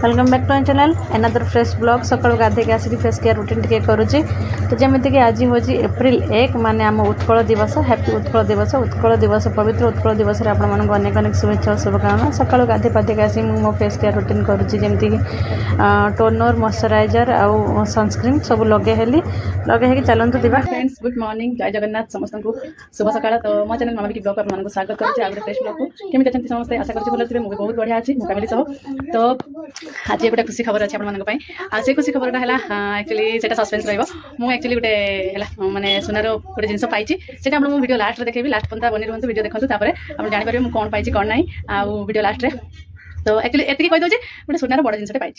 Welcome back to my channel another fresh blog सकाळु गाधे के आसी फेस केयर रूटीन टिके करूची। तो जमिति कि आज होची एप्रिल 1 माने आम उत्कल दिवस हैप्पी उत्कल दिवस पवित्र उत्कल दिवस रे आपण मन अनेक अनेक शुभेच्छा शुभकामना। सकाळु गाधे पाधे के आसी मो फेस केयर रूटीन करूची जमिति कि टोनर मॉइस्चराइजर आउ सनस्क्रीन सब लगे हेली कि चलंतु दिबा। फ्रेंड्स गुड मॉर्निंग जय जगन्नाथ समस्त को शुभ सकाळ। तो मो चैनल मामा की ब्लॉग आप मन को स्वागत करछि। आगे फ्रेश ब्लॉग को केमिति अछंती समस्त आशा करछि भलो थिबे। मो बहुत बढ़िया अछि मो फैमिली सह। तो आज गोटे खुशी खबर अच्छे आप से खुशी खबरटा है एक्चुअली से सस्पेंस रही एक्चुअली गोटे माने सुनार गोटे जिन पाई से वीडियो लास्ट देखी लास्ट पर्यंत बनी रुहतु वीडियो देखते आप जापर मुझे कौन पाई कौन ना आउ वीडियो लास्ट रे। तो एक्चुअली एति कही दौचे गोटे सुनार बड़ जिनटे पाई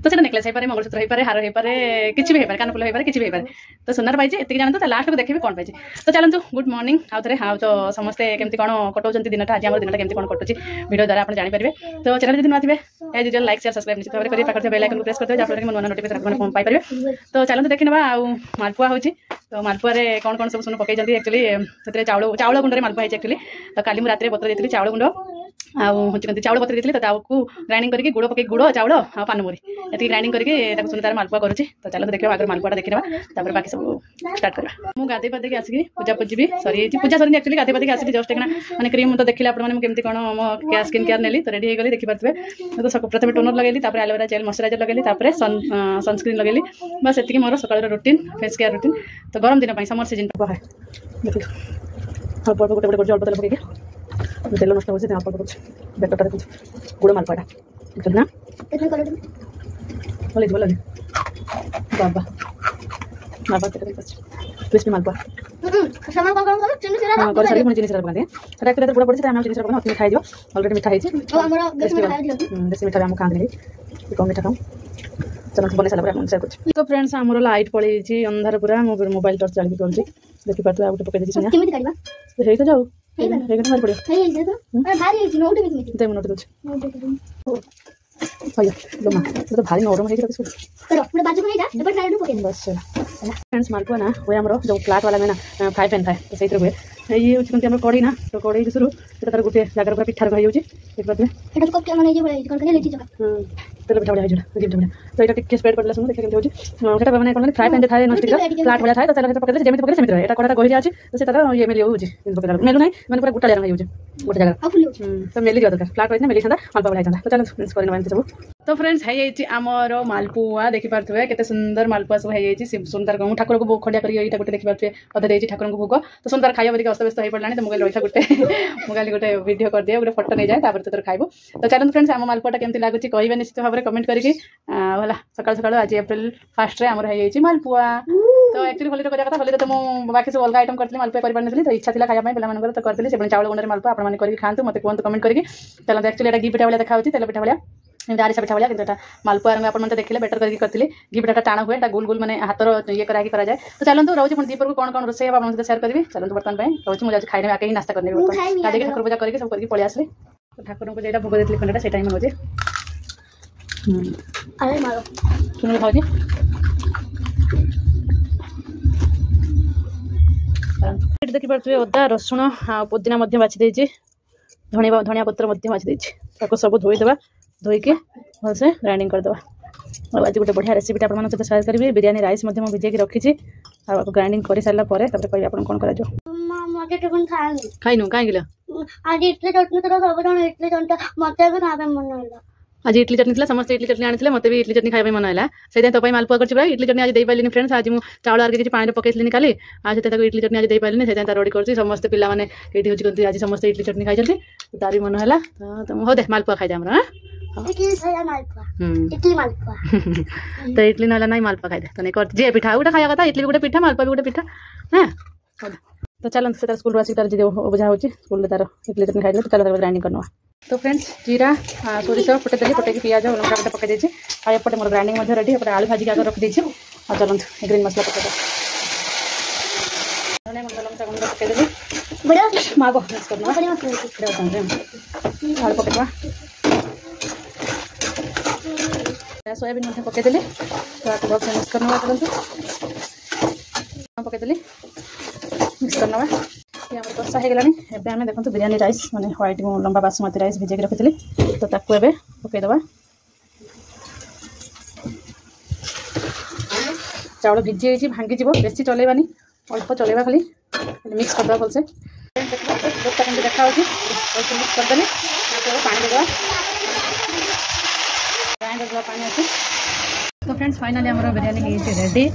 तो से नेकलेस हो मंगलसूत्र हो पारे हार हो पारे किसी भी हो कानफुल हो पारे किसी भी हो तो सुनार पाई एति जानते तो लास्ट को देखिए कौन पाई। तो चलते गुड मॉर्निंग आउ थे हाँ तो समस्ते केमती कौन कटाऊँ दिन आज आम दिन केमती कौन कटुची वीडियो द्वारा आप जापर। तो चैनल जब नुआ थे as usual like share subscribe निश्चित भाव करेंगे पाखे बेल आइकन प्रेस करते जहाँ नुआ नोटिफिकेशन पाइपर। तो चलते देखी ना आउ मालपुआ हो तो मालपुआ कौन कौन सब सुन पकई से चाउल गुंड मालपुआ है एक्चुअली। तो काली मुझे रात बतर देती चाउल गुंड आउ चाउल बतर देती तो ग्राइंडिंग करके गुड़ पकई गुड़ चाउल आ पानमुरी ये ग्राइंडिंग करके सुन तार मालपुआ करुँच। तो चलो देखिए आगे मालपुआ देखी ना बाकी सब स्टार्ट करवा। मुझे गाधे पाधे आसिक पूजा पूजी भी सरी पूजा सरी एक्चुअली गाधे पाधे आसिक जस्ट मैंने क्रीम तो देखिए आपके कौन मो स्किन केयर नेली तो रेडी हो गली देखिपे। तो सब प्रथम टोनर लगेली एलोवेरा जेल मॉइस्चराइजर लगेली सनस्क्रीन लगेली बस ये मोर सकाळ रूटीन फेस केयर रूटीन। तो गरम दिन समर सीजन है देख अल्प अल्प गोटे गोटे अल्प तेल पकड़ तेल नष्ट हो अल्प अल्प बेटरटा देखो गुड़ मालपुआटा ना भले भले बाबा बाबा क्रिस्पी मालपुआ कर सारी पुणी जिनिस पकाते हैं गुड़ पड़े जिनिस पका अति मिठा अलरेडी मिठा देसी मिठा आम खाते कम मिठा खाऊँ। चलो बन सारा शेयर कर। तो फ्रेंड्स आमर लाइट पड़े अंधार पूरा मोबाइल टर्च चलिए करूँ देखी पार्थ आ गए पकई देती तो जाऊ तो भारी नरम बस फ्रेंड्स मालपुआ ना हुए आम जो फ्लाट वाला में ना फ्राई पैन थाए तो सही हुए ये हूँ कड़ी ना तो कड़ी शुरू तार गोटे जगह पूरा पिठा रखा तेल पिठा बढ़िया जीप बढ़िया। तो ये टिके स्प्रेड करला सुन देखिए केमती होची मैंने कौन फ्राई पैन थाए नॉनस्टिक फ्लाट वाला थाए तो तेल पकड़ जमी पकड़ सेमती रहे कड़ा गहिरिया अच्छी तो से तार ये मेली होची पकड़ मेलू ना मैंने पूरा गोटा जगह होची गोटे जगह तो मेली दरकार फ्लाट रही मेली था मालपुआ बढ़िया था। तो चलो मिक्स करना सब। तो फ्रेंड्स है आमर मालपुआ देखी पारे केते सुंदर मालपुआ सब है सुंदर कहूँ ठाकुर को खंडिया कर गोटे देखी पारे अधा देती ठाकुर को भोग तो सुंदर खाइबा बोलिक अस्तव्यस्त हो पड़ा तो मुझे रही गोटे मुझे गोटे वीडियो कर दिए गोटे फोटो नहीं जाए तो खाइबू। तो चलते फ्रेंड्स आम मालपुआटा केमती लगुच कहे निश्चित भाव में कमेंट करके है सकाल सकाल आज एप्रिल 1 रे आमर है मालपुआ। तो एक्चुअली होली करवा कथा होली तो मुझे बाकी सब अलग आइटम करी मालपुआ कर तो इच्छा थी खाया पे तो करती से चाउल गुंडे मालपुआ आपने करके खाते मत कहते कमेंट करके। चलते एक्चुअली घी पिठा भाया देखा तेल पिठा भाया आरिसा पिठा भाया कि मालपुआ रंग आप देखिए बेटर करके करती घी पिठाटा टाण हुए गोल गोल मैंने हाथर ये कराए। तो चलते रोज पुणी दीपर को कौन कौन रोसे आप शेयर करी। चलते बर्तमान रोज मुझे खाई आके नास्ता करनी गाड़ी ठाकुर पूजा करके सब करके पलि आसली ठाकुर को जो भोग देती खंडा से रोजे सुन खाऊ देखी पारे अदा रसुण पुदीना बाछि देछि धनिया पत्र बाछि देछि सब धोईदेवा धोईके भलसे ग्राइंडिंग करदेवा। आज गोटे बढ़िया रेसिपीटा आप सहित शेयर करी बिरियानी राइस भिजेक रखी आपको ग्राइंडिंग कर सारा कह आप कौन कर खाइनु कहीं आज इडली चटनी थी समस्त इडली चटनी आनी मत भी इडली चटनी खाई मन है से तो मालपुआ कर इडली चटनी आज दे पारे फ्रेंड्स आज मुझे चाउल आगे किसी पानी पकईली काली आज इडली चटनी आज दे पारे से रेडी कर समस्त पाने ये हूँ आज समस्त इडली चटनी खाई तारी मन है तो हो दे मालपुआ खाई जाए तो इडली ना ना मालपुआ खाई दे तो नहीं जी पिठा गोटे खाया कथा इडली भी गोटे पिठा मालपुआ भी गोटे पिठा हाँ। तो चलते से स्कूल आसिक तार बुझा हो स्कूल तार इडली चटनी खाई तो चलो ग्राइंडिंग करना। तो फ्रेंड्स जीरा सोरिष फुटे देली फुटे पियाज लंका गोटे पकई देती एपटे मोर ग्राइंडिंग रेडी एपटे आलू भाजिक आगे रखी और चलते ग्रीन मसला पकईदे लंका गुंड पकईदेली मागो मिक्स करना आलू पकईवा सोयाबीन पकईदेली तो आपको भलसे मिक्स करना चलते पकईदेली मिक्स करना ये आम कषा हो गलानी एवं आम देखो बिरियानी राइस मैंने व्हाइट लंबा बासमती राइस भिजेक रखी तो ताकू ए पकईदे चाउल भिजी होती भांगी जीव बेसी चलेबानी अल्प चलेबा खाली मिक्स करदे भलसे देखा मिक्स करदे पानी देवा ग्राइंडर पानी अच्छे। तो फ्रेंड्स फाइनाली आम बिरियानी रेडी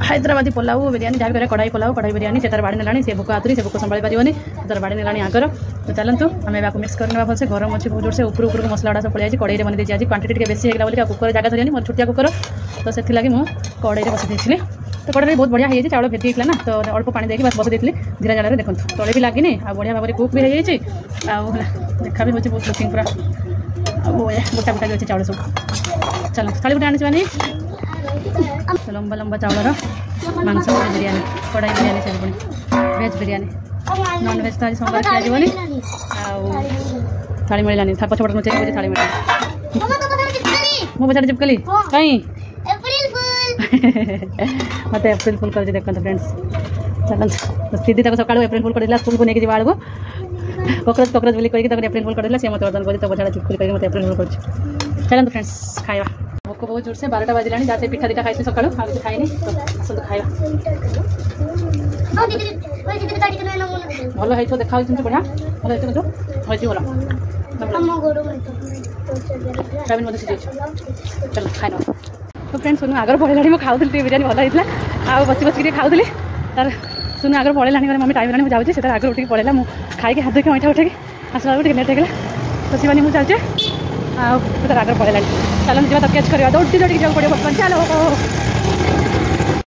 हैदराबादी पुलाव बिरियानी जहाँ भी कढ़ाई पुलाव कढ़ाई बिरियानी से बाड़ी नेलानी से भोक आतुरी से भोक संभाई पारिबनी तार बाड़ी नेलानी आगर। तो चलतु आम या मिक्स करने भलसे गरम अच्छे बहुत जोर से ऊपर ऊपर मसला सब पड़े कड़ाई बन दी आज क्वांटिटी टे बेसी होगा बोली कुकर जगह धरियानी मोर छोटिया कुकर तो से मुझे कड़ाई बसई देती तो कड़ाई बहुत बढ़िया है चाउल भेजी होता ना तो अल्प पानी देखिए बस बसई देती धीरे जाल देखो तले भी लगे आ बढ़िया भाव में कुक भी हो जाए देखा भी हो बहुत लुकिंग पूरा गोटा गोटा भी अच्छे चाउल सब। चलो थाली गोटे आनी लंबा लंबा चाउलर मांस बिरियानी कड़ाई बिरियानी से भेज बिरियानी नॉन भेज तो आज सोमवार खिया जीवनी थाली मिलानी था पछपट मुझे मुझे थाली मिला मो बजार चिपकली कहीं मत एप्रिल फुल कर देखते फ्रेंड्स। चल दीदी तक सकाल एप्रिल फुल कर स्कूल को लेके जावा आड़को कॉकरोच कॉकरोच बोली करके एप्रिल फुल कर सी मत वर्तन कर तो बजार चिपकुल करके मत एप्रिल फुल कर। चलते फ्रेंड्स खाଇବା भोक बहुत जोर से 12टा बाजिलानी जहाँ से पिठा दीटा खाई सकाल आ किसी खाइनी तो आसतु खाଇବା भल है देखा बढ़िया भल है भल सीझे चलो खाई तो फ्रेंड्स सुनु आगर पड़ेगा मुझे खाऊली बिरियानी भल होता है बस बस खाऊली तार सुनु आगर पड़ेगा मम्मी टाइम हेल्ला मुझे जाऊँगी आगर उठिक पड़ेगा मुझे खाई हाथ धोक अईठा उठे आसला बेलू लेट होगा तो शिवानी मुझे जाऊँचे तार आगर पड़ेगा। चलो जा तक कैच करवा दौड़ी दौड़ी जाओ पड़े चलो